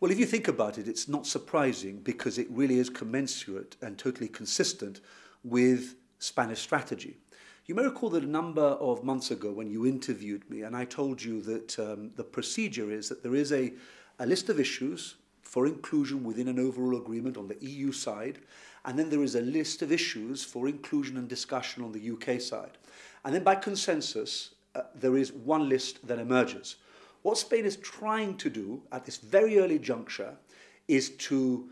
Well, if you think about it, it's not surprising because it really is commensurate and totally consistent with Spanish strategy. You may recall that a number of months ago when you interviewed me and I told you that the procedure is that there is a list of issues for inclusion within an overall agreement on the EU side, and then there is a list of issues for inclusion and discussion on the UK side. And then by consensus, there is one list that emerges. What Spain is trying to do at this very early juncture is to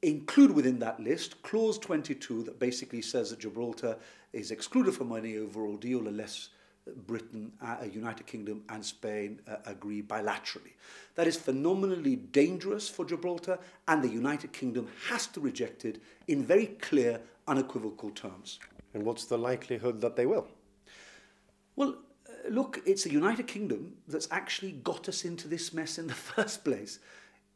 include within that list clause 22 that basically says that Gibraltar is excluded from any overall deal unless Britain, United Kingdom and Spain agree bilaterally. That is phenomenally dangerous for Gibraltar, and the United Kingdom has to reject it in very clear, unequivocal terms. And what's the likelihood that they will? Well, look, it's the United Kingdom that's actually got us into this mess in the first place.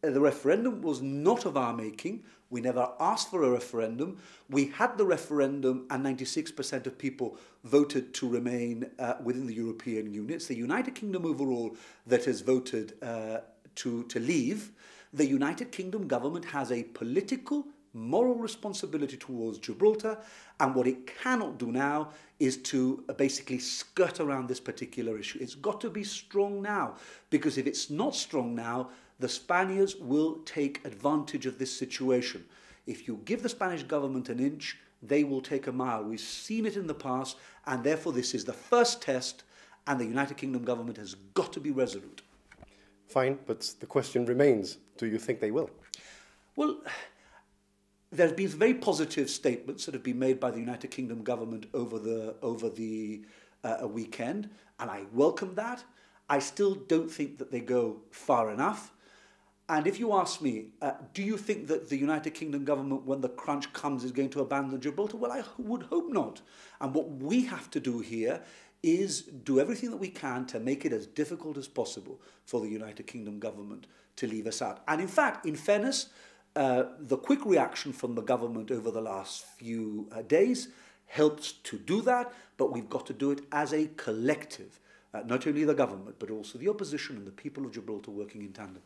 The referendum was not of our making. We never asked for a referendum. We had the referendum and 96% of people voted to remain within the European Union. It's the United Kingdom overall that has voted to leave. The United Kingdom government has a political, moral responsibility towards Gibraltar, and what it cannot do now is to basically skirt around this particular issue. It's got to be strong now, because if it's not strong now, the Spaniards will take advantage of this situation. If you give the Spanish government an inch, they will take a mile. We've seen it in the past, and therefore this is the first test, and the United Kingdom government has got to be resolute. Fine, but the question remains, do you think they will? Well, there's been very positive statements that have been made by the United Kingdom government over the weekend, and I welcome that. I still don't think that they go far enough. And if you ask me, do you think that the United Kingdom government, when the crunch comes, is going to abandon Gibraltar? Well, I would hope not. And what we have to do here is do everything that we can to make it as difficult as possible for the United Kingdom government to leave us out. And in fact, in fairness, the quick reaction from the government over the last few days helps to do that, but we've got to do it as a collective. Not only the government, but also the opposition and the people of Gibraltar working in tandem.